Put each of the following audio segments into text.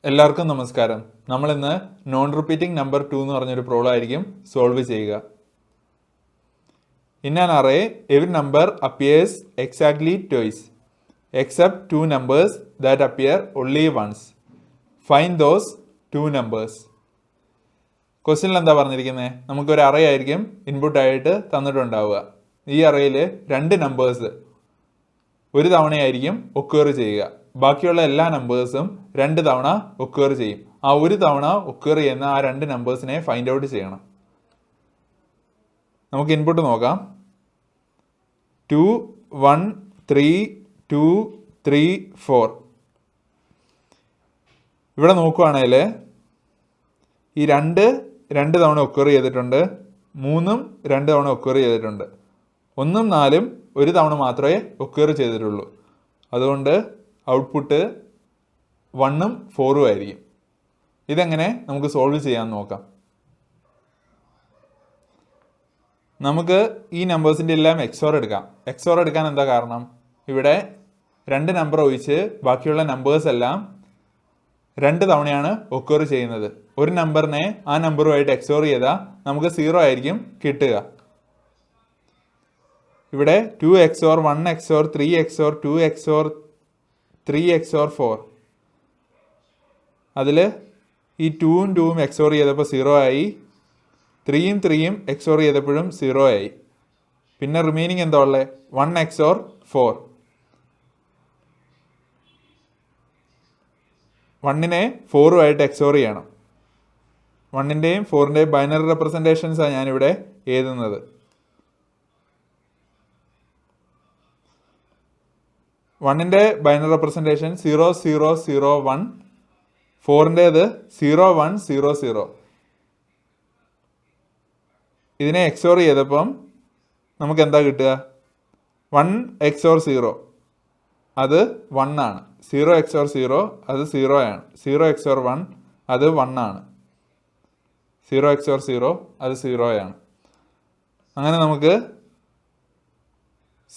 എല്ലാവർക്കും നമസ്കാരം. നമ്മൾ ഇന്ന് നോൺ റിപ്പീറ്റിംഗ് നമ്പർ 2 എന്ന് പറഞ്ഞൊരു പ്രോബ്ലം ആയിരിക്കും സോൾവ് ചെയ്യുക. In an array every number appears exactly twice except 2 numbers that appear only once. Find those 2 numbers. ക്വസ്റ്റ്യനിൽ എന്താ പറഞ്ഞിരിക്കുന്നത്? നമുക്കൊരു അറേ ആയിരിക്കും ഇൻപുട്ടായിട്ട് തന്നിട്ടുണ്ടാവുക. ഈ അറേയിൽ 2 നമ്പേഴ്സ് ഒരു തവണയായിരിക്കും ഒക്വയർ ചെയ്യുക. ബാക്കിയുള്ള എല്ലാ നമ്പേഴ്സും 2 തവണ ഒക്വയർ ചെയ്യും. ആ ഒരു തവണ ഒക്വയർ ചെയ്യുന്ന ആ 2 നമ്പേഴ്സിനെ ഫൈൻഡ് ഔട്ട് ചെയ്യണം. നമുക്ക് ഇൻപുട്ട് നോക്കാം. 2 1 3 2 3 4. ഇവിടെ നോക്കുവാണെങ്കിൽ ഈ 2 തവണ ഒക്വയർ ചെയ്തിട്ടുണ്ട്, 3ഉം 2 തവണ ഒക്വയർ ചെയ്തിട്ടുണ്ട്. 1ഉം 4ഉം ഒരു തവണ മാത്രമേ ഒക്വയർ ചെയ്തിട്ടുള്ളൂ. അതുകൊണ്ട് ഔട്ട്പുട്ട് 1ഉം 4ഉം ആയിരിക്കും. ഇതെങ്ങനെ നമുക്ക് സോൾവ് ചെയ്യാമെന്ന് നോക്കാം. നമുക്ക് ഈ നമ്പേഴ്സിൻ്റെ എല്ലാം എക്സോർ എടുക്കാം. എക്സോർ എടുക്കാൻ എന്താ കാരണം? ഇവിടെ 2 നമ്പർ ഒഴിച്ച് ബാക്കിയുള്ള നമ്പേഴ്സ് എല്ലാം 2 തവണയാണ് ഒക്വയർ ചെയ്യുന്നത്. ഒരു നമ്പറിനെ ആ നമ്പറുമായിട്ട് എക്സോർ ചെയ്താൽ നമുക്ക് 0 ആയിരിക്കും കിട്ടുക. ഇവിടെ 2 XOR 1 XOR 3 XOR 2 XOR 3 XOR 4. അതിൽ ഈ 2ഉം 2ഉം എക്സോർ ചെയ്തപ്പോൾ 0 ആയി, 3ഉം 3ഉം എക്സോർ ചെയ്തപ്പോഴും 0 ആയി. പിന്നെ റിമൈനിങ് എന്താ ഉള്ളത്? 1 XOR 4. 1നെ 4ഉമായിട്ട് എക്സോർ ചെയ്യണം. 1ൻ്റെയും 4ൻ്റെയും ബൈനറി റെപ്രസെൻറ്റേഷൻസാണ് ഞാനിവിടെ എഴുതുന്നത്. 1ൻ്റെ ബൈനറി റെപ്രസെൻറ്റേഷൻ 0 0 0 1, 4ൻ്റേത് 0 1 0 0. ഇതിനെ എക്സോർ ചെയ്തപ്പം നമുക്ക് എന്താ കിട്ടുക? 1 XOR 0 അത് 1 ആണ്. 0 XOR 0 അത് 0 ആണ്. 0 XOR 1 അത് 1 ആണ്. 0 XOR 0 അത് 0 ആണ്. അങ്ങനെ നമുക്ക്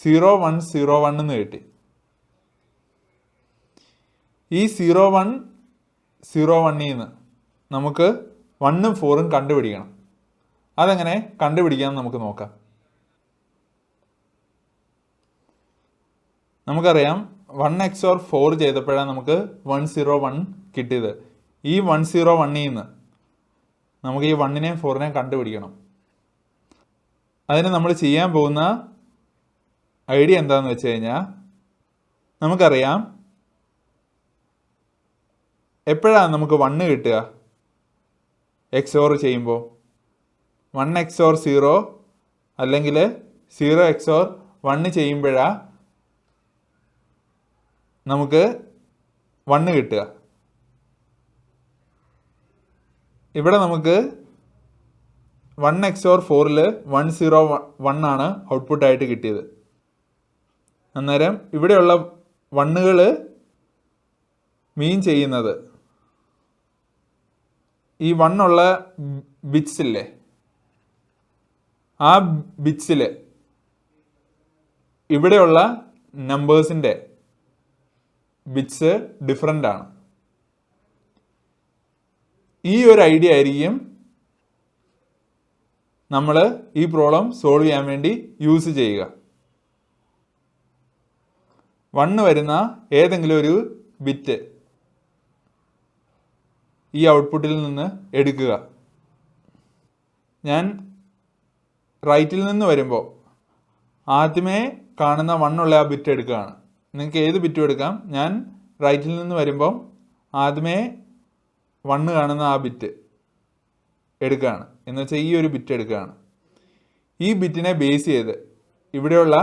0 1 0 1 എന്ന് കിട്ടി. ഈ 0 1 0 1ൽ നിന്ന് നമുക്ക് 1ഉം 4ഉം കണ്ടുപിടിക്കണം. അതെങ്ങനെ കണ്ടുപിടിക്കാമെന്ന് നമുക്ക് നോക്കാം. നമുക്കറിയാം 1 XOR 4 ചെയ്തപ്പോഴാണ് നമുക്ക് 101 കിട്ടിയത്. ഈ 101ൽ നിന്ന് നമുക്ക് ഈ 1നെയും 4നെയും കണ്ടുപിടിക്കണം. അതിന് നമ്മൾ ചെയ്യാൻ പോകുന്ന ഐഡിയ എന്താണെന്ന് വെച്ച് കഴിഞ്ഞാൽ, നമുക്കറിയാം എപ്പോഴാണ് നമുക്ക് 1 കിട്ടുക എക്സോർ ചെയ്യുമ്പോൾ? 1 XOR 0 അല്ലെങ്കിൽ 0 XOR 1 ചെയ്യുമ്പോഴാണ് നമുക്ക് 1 കിട്ടുക. ഇവിടെ നമുക്ക് 1 XOR 4ൽ 101 ആണ് ഔട്ട്പുട്ടായിട്ട് കിട്ടിയത്. അന്നേരം ഇവിടെയുള്ള 1കൾ മീൻ ചെയ്യുന്നത് ഈ 1 ഉള്ള ബിറ്റ്സ് ഇല്ലേ, ആ ബിറ്റ്സിൽ ഇവിടെയുള്ള നമ്പേഴ്സിൻ്റെ ബിറ്റ്സ് ഡിഫറൻ്റ് ആണ്. ഈ ഒരു ഐഡിയ ആയിരിക്കും നമ്മൾ ഈ പ്രോബ്ലം സോൾവ് ചെയ്യാൻ വേണ്ടി യൂസ് ചെയ്യുക. 1 വരുന്ന ഏതെങ്കിലും ഒരു ബിറ്റ് ഈ ഔട്ട്പുട്ടിൽ നിന്ന് എടുക്കുക. ഞാൻ റൈറ്റിൽ നിന്ന് വരുമ്പോൾ ആദ്യമേ കാണുന്ന 1 ഉള്ള ആ ബിറ്റ് എടുക്കുകയാണ്. നിങ്ങൾക്ക് ഏത് ബിറ്റും എടുക്കാം. ഞാൻ റൈറ്റിൽ നിന്ന് വരുമ്പോൾ ആദ്യമേ 1 കാണുന്ന ആ ബിറ്റ് എടുക്കുകയാണ്. എന്ന് വെച്ചാൽ ഈ ഒരു ബിറ്റ് എടുക്കുകയാണ്. ഈ ബിറ്റിനെ ബേസ് ചെയ്ത് ഇവിടെയുള്ള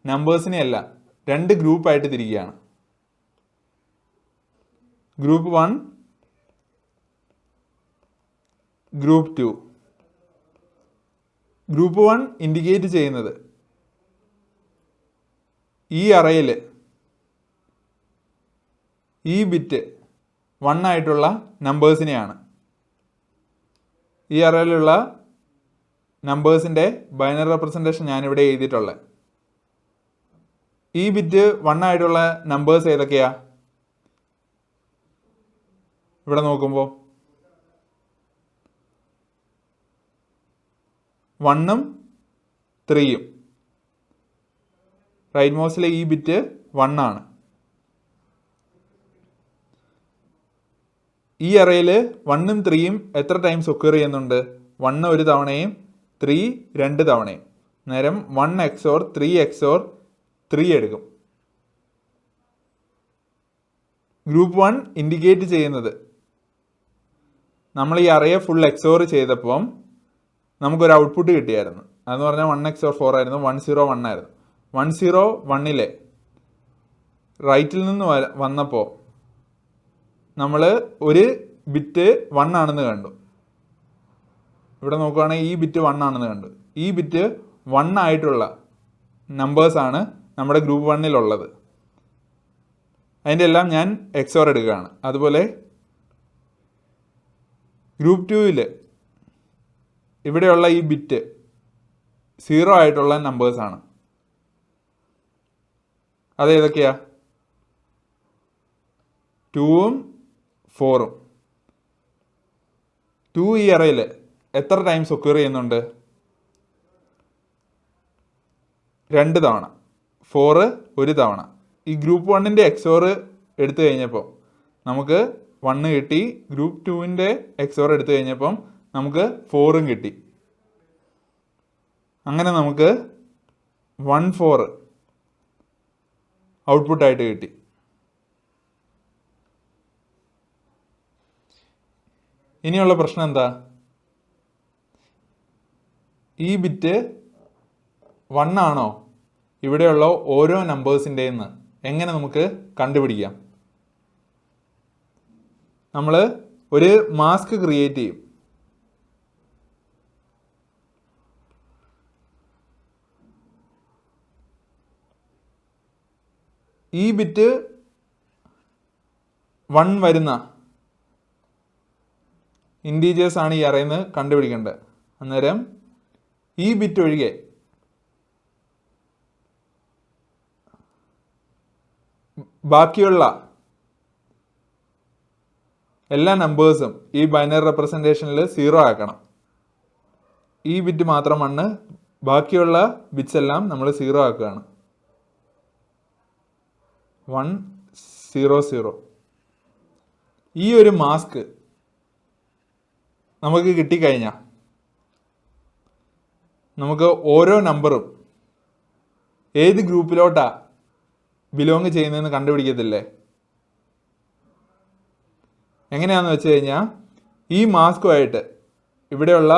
നമ്പേഴ്സിനെ എല്ലാം 2 ഗ്രൂപ്പായിട്ട് തിരിക്കുകയാണ്. Group 1, group 2. ഗ്രൂപ്പ് 1 ഇൻഡിക്കേറ്റ് ചെയ്യുന്നത് ഈ അറേയിൽ ഈ ബിറ്റ് 1 ആയിട്ടുള്ള നമ്പേഴ്സിനെയാണ്. ഈ അറേയിലുള്ള നമ്പേഴ്സിൻ്റെ ബൈനറി റെപ്രസെൻറ്റേഷൻ ഞാനിവിടെ എഴുതിയിട്ടുള്ളത്. ഈ ബിറ്റ് 1 ആയിട്ടുള്ള നമ്പേഴ്സ് ഏതൊക്കെയാ? ഇവിടെ നോക്കുമ്പോൾ 1ഉം 3ഉം റൈറ്റ് മോസ്റ്റിലെ ഈ ബിറ്റ് 1 ആണ്. ഈ അറയിൽ 1ഉം 3ഉം എത്ര ടൈംസ് ഒക്കർ ചെയ്യുന്നുണ്ട്? 1 ഒരു തവണയും 3 2 തവണയും. നേരം 1 XOR 3 XOR 3 എടുക്കും. ഗ്രൂപ്പ് 1 ഇൻഡിക്കേറ്റ് ചെയ്യുന്നത് നമ്മൾ ഈ അറയെ ഫുൾ XOR ചെയ്തപ്പം നമുക്കൊരു ഔട്ട്പുട്ട് കിട്ടിയായിരുന്നു. അതെന്ന് പറഞ്ഞാൽ 1 XOR 4 ആയിരുന്നു, 101 ആയിരുന്നു. 101ലെ റൈറ്റിൽ നിന്ന് വന്നപ്പോൾ നമ്മൾ ഒരു ബിറ്റ് 1 ആണെന്ന് കണ്ടു. ഇവിടെ നോക്കുകയാണെങ്കിൽ ഈ ബിറ്റ് 1 ആണെന്ന് കണ്ടു. ഈ ബിറ്റ് 1 ആയിട്ടുള്ള നമ്പേഴ്സാണ് നമ്മുടെ ഗ്രൂപ്പ് 1-ലുള്ളത്. അതിൻ്റെ എല്ലാം ഞാൻ XOR എടുക്കുകയാണ്. അതുപോലെ ഗ്രൂപ്പ് 2-ൽ ഇവിടെയുള്ള ഈ ബിറ്റ് 0 ആയിട്ടുള്ള നമ്പേഴ്സാണ്. അതേതൊക്കെയാ? 2ഉം 4ഉം. 2 ഈ അറയിൽ എത്ര ടൈംസ് ഒക്കർ ചെയ്യുന്നുണ്ട്? 2 തവണ. 4 ഒരു തവണ. ഈ ഗ്രൂപ്പ് 1-ൻ്റെ XOR എടുത്തു കഴിഞ്ഞപ്പോൾ നമുക്ക് 1 കിട്ടി. ഗ്രൂപ്പ് 2-ൻ്റെ XOR എടുത്തു കഴിഞ്ഞപ്പം നമുക്ക് 4ഉം കിട്ടി. അങ്ങനെ നമുക്ക് 1 4 ഔട്ട്പുട്ടായിട്ട് കിട്ടി. ഇനിയുള്ള പ്രശ്നം എന്താ? ഈ ബിറ്റ് 1 ആണോ ഇവിടെയുള്ള ഓരോ നമ്പേഴ്സിൻ്റെയെന്ന് എങ്ങനെ നമുക്ക് കണ്ടുപിടിക്കാം? നമ്മൾ ഒരു മാസ്ക് ക്രിയേറ്റ് ചെയ്യും. ഈ ബിറ്റ് 1 വരുന്ന ഇൻറ്റീജേഴ്സ് ആണ് ഈ അറയിൽ നിന്ന് കണ്ടുപിടിക്കേണ്ടത്. അന്നേരം ഈ ബിറ്റ് ഒഴികെ ബാക്കിയുള്ള എല്ലാ നമ്പേഴ്സും ഈ ബൈനറി റെപ്രസെൻറ്റേഷനിൽ 0 ആക്കണം. ഈ ബിറ്റ് മാത്രം 1, ബാക്കിയുള്ള ബിറ്റ്സ് എല്ലാം നമ്മൾ 0 ആക്കുകയാണ്. 1 0 0. ഈ ഒരു മാസ്ക് നമുക്ക് കിട്ടിക്കഴിഞ്ഞാൽ നമുക്ക് ഓരോ നമ്പറും ഏത് ഗ്രൂപ്പിലോട്ടാ ബിലോങ് ചെയ്യുന്നതെന്ന് കണ്ടുപിടിക്കത്തില്ലേ? എങ്ങനെയാണെന്ന് വെച്ച് കഴിഞ്ഞാൽ ഈ മാസ്കുമായിട്ട് ഇവിടെയുള്ള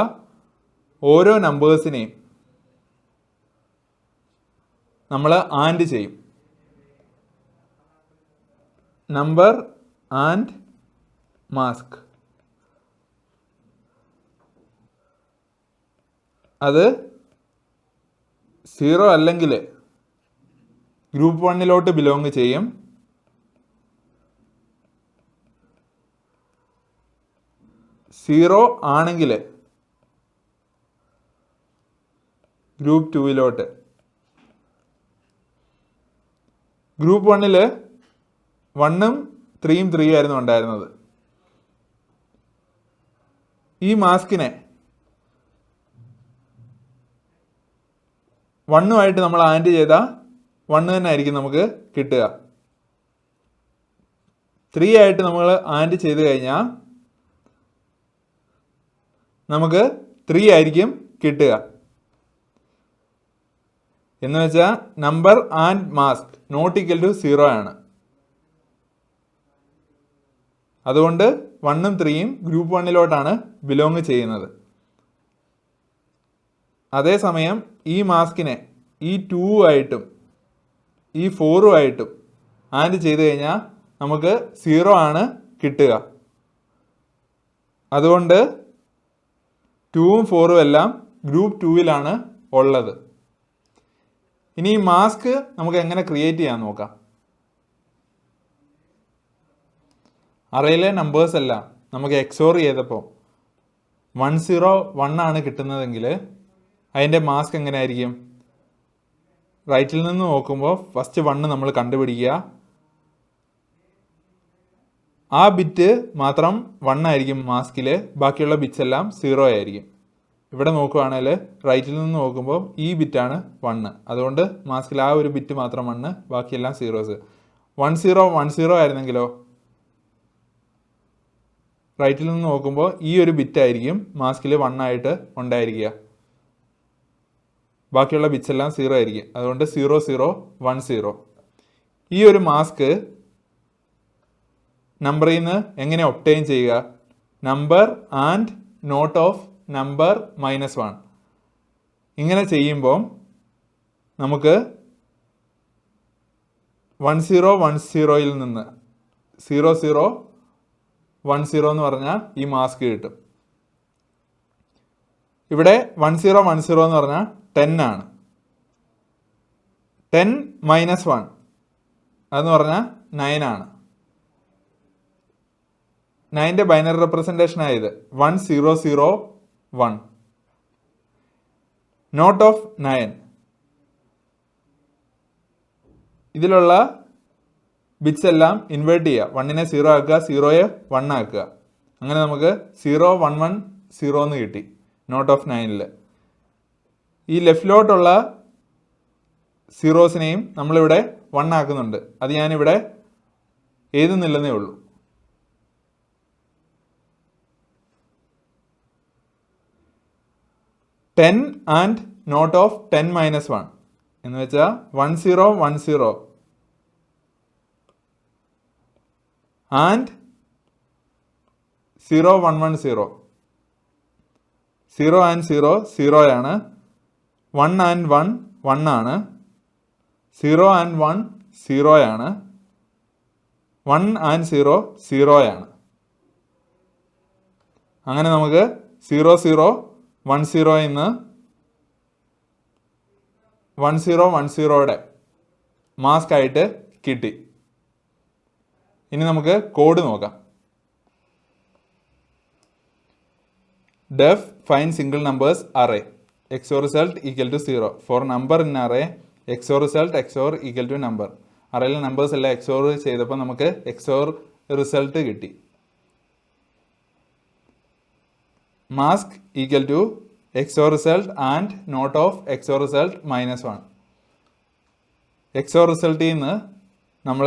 ഓരോ നമ്പേഴ്സിനെയും നമ്മൾ ആൻഡ് ചെയ്യും. Number and mask. അത് 0 അല്ലെങ്കിൽ ഗ്രൂപ്പ് 1-ലോട്ട് ബിലോങ് ചെയ്യും. 0 ആണെങ്കിൽ ഗ്രൂപ്പ് 2-ലോട്ട്. ഗ്രൂപ്പ് 1-ൽ 1ഉം 3ഉം 3 ആയിരുന്നു ഉണ്ടായിരുന്നത്. ഈ മാസ്കിനെ 1ഉമായിട്ട് നമ്മൾ ആൻഡ് ചെയ്താൽ 1 തന്നെ ആയിരിക്കും നമുക്ക് കിട്ടുക. 3 ആയിട്ട് നമ്മൾ ആൻഡ് ചെയ്ത് കഴിഞ്ഞാൽ നമുക്ക് 3 ആയിരിക്കും കിട്ടുക. എന്ന് വെച്ചാൽ number and mask not equal to 0 ആണ്. അതുകൊണ്ട് 1ഉം 3ഉം ഗ്രൂപ്പ് 1-ലോട്ടാണ് ബിലോങ് ചെയ്യുന്നത്. അതേസമയം ഈ മാസ്കിനെ ഈ 2ആയിട്ടും ഈ 4ആയിട്ടും ആൻഡ് ചെയ്ത് കഴിഞ്ഞാൽ നമുക്ക് 0 ആണ് കിട്ടുക. അതുകൊണ്ട് 2ഉം 4ഉം എല്ലാം ഗ്രൂപ്പ് 2-ലാണ് ഉള്ളത്. ഇനി ഈ മാസ്ക് നമുക്ക് എങ്ങനെ ക്രിയേറ്റ് ചെയ്യാൻ നോക്കാം. അറയിലെ നമ്പേഴ്സ് എല്ലാം നമുക്ക് XOR ചെയ്തപ്പോൾ 101 ആണ് കിട്ടുന്നതെങ്കിൽ അതിൻ്റെ മാസ്ക് എങ്ങനെ ആയിരിക്കും? റൈറ്റിൽ നിന്ന് നോക്കുമ്പോൾ ഫസ്റ്റ് 1 നമ്മൾ കണ്ടുപിടിക്കുക. ആ ബിറ്റ് മാത്രം 1 ആയിരിക്കും മാസ്കിൽ, ബാക്കിയുള്ള ബിറ്റ്സ് എല്ലാം 0 ആയിരിക്കും. ഇവിടെ നോക്കുകയാണെങ്കിൽ റൈറ്റിൽ നിന്ന് നോക്കുമ്പോൾ ഈ ബിറ്റാണ് 1, അതുകൊണ്ട് മാസ്കിൽ ആ ഒരു ബിറ്റ് മാത്രം 1, ബാക്കിയെല്ലാം സീറോസ്. 1010 ആയിരുന്നെങ്കിലോ റൈറ്റിൽ നിന്ന് നോക്കുമ്പോൾ ഈ ഒരു ബിറ്റ് ആയിരിക്കും മാസ്കിൽ 1 ആയിട്ട് ഉണ്ടായിരിക്കുക, ബാക്കിയുള്ള ബിറ്റ്സ് എല്ലാം 0 ആയിരിക്കും. അതുകൊണ്ട് 0010. ഈ ഒരു മാസ്ക് നമ്പറിൽ നിന്ന് എങ്ങനെ ഒബ്റ്റെയിൻ ചെയ്യുക? Number and not of number -1. ഇങ്ങനെ ചെയ്യുമ്പോൾ നമുക്ക് 1010ൽ നിന്ന് 0010 എന്ന് പറഞ്ഞാൽ ഈ മാസ്ക് കിട്ടും. ഇവിടെ 1010 എന്ന് പറഞ്ഞാൽ 10 ആണ്. 10 - 1 അതെന്ന് പറഞ്ഞാൽ 9 ആണ്. 9ന്റെ ബൈനറി റെപ്രസെൻറ്റേഷൻ ആയത് 1001. നോട്ട് ഓഫ് 9, ഇതിലുള്ള ബിറ്റ്സ് എല്ലാം ഇൻവേർട്ട് ചെയ്യുക. 1നെ 0 ആക്കുക, 0യെ 1 ആക്കുക. അങ്ങനെ നമുക്ക് 0110 എന്ന് കിട്ടി നോട്ട് ഓഫ് 9ൽ. ഈ ലെഫ്റ്റിലോട്ടുള്ള സീറോസിനെയും നമ്മളിവിടെ 1 ആക്കുന്നുണ്ട്. അത് ഞാനിവിടെ എഴുതുന്നില്ലെന്നേ ഉള്ളൂ. ടെൻ ആൻഡ് നോട്ട് ഓഫ് 10 - 1 എന്ന് വെച്ചാൽ 1010 ആൻഡ് 0110. 0 ആൻഡ് 0 0 ആണ്. 1 ആൻഡ് 1 1 ആണ്. 0 ആൻഡ് 1 0 ആണ്. 1 ആൻഡ് 0 0 ആണ്. അങ്ങനെ നമുക്ക് 0010 നിന്ന് 1010യുടെ മാസ്ക് ആയിട്ട് കിട്ടി. ഇനി നമുക്ക് കോഡ് നോക്കാം. def find single numbers array XOR result equal to 0 for number in array XOR result XOR equal to number. അറേയിലെ നമ്പേഴ്സ് എല്ലാം XOR ചെയ്തപ്പോൾ നമുക്ക് XOR റിസൾട്ട് കിട്ടി. Mask equal to XOR result and not of XOR result -1. XOR റിസൾട്ടിൽ നിന്ന് നമ്മൾ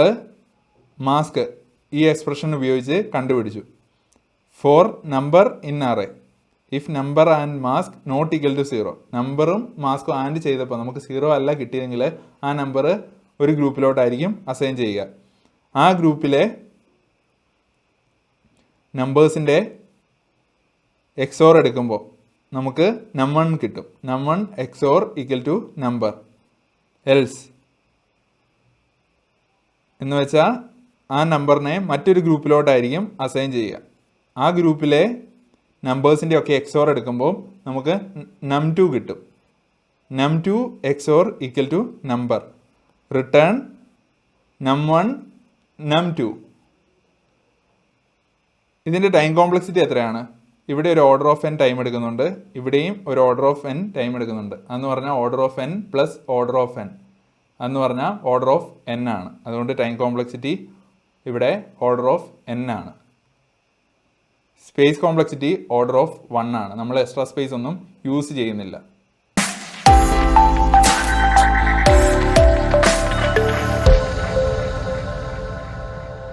mask ഈ expression ഉപയോഗിച്ച് കണ്ടുപിടിച്ചു. For number in array if number and mask not equal to 0. നമ്പറും മാസ്കും ആൻഡ് ചെയ്തപ്പോൾ നമുക്ക് 0 അല്ല കിട്ടിയതെങ്കിൽ ആ നമ്പർ ഒരു ഗ്രൂപ്പിലോട്ടായിരിക്കും അസൈൻ ചെയ്യുക. ആ ഗ്രൂപ്പിലെ നമ്പേഴ്സിൻ്റെ XOR എടുക്കുമ്പോൾ നമുക്ക് num1 കിട്ടും. num1 XOR equal to number. Else എന്ന് വെച്ചാൽ ആ നമ്പറിനെ മറ്റൊരു ഗ്രൂപ്പിലോട്ടായിരിക്കും അസൈൻ ചെയ്യുക. ആ ഗ്രൂപ്പിലെ നമ്പേഴ്സിൻ്റെ ഒക്കെ XOR എടുക്കുമ്പോൾ നമുക്ക് num2 കിട്ടും. num2 XOR equal to number. Return num1 num2. ഇതിൻ്റെ ടൈം കോംപ്ലക്സിറ്റി എത്രയാണ്? ഇവിടെ ഒരു ഓർഡർ ഓഫ് n ടൈം എടുക്കുന്നുണ്ട്, ഇവിടെയും ഒരു ഓർഡർ ഓഫ് n ടൈം എടുക്കുന്നുണ്ട്. അതെന്ന് പറഞ്ഞാൽ order of n plus order of n അതെന്ന് പറഞ്ഞാൽ ഓർഡർ ഓഫ് n ആണ്. അതുകൊണ്ട് ടൈം കോംപ്ലക്സിറ്റി ഇവിടെ ഓർഡർ ഓഫ് n ആണ്. സ്പേസ് കോംപ്ലക്സിറ്റി ഓർഡർ ഓഫ് 1 ആണ്. നമ്മൾ എക്സ്ട്രാ സ്പേസ് ഒന്നും യൂസ് ചെയ്യുന്നില്ല.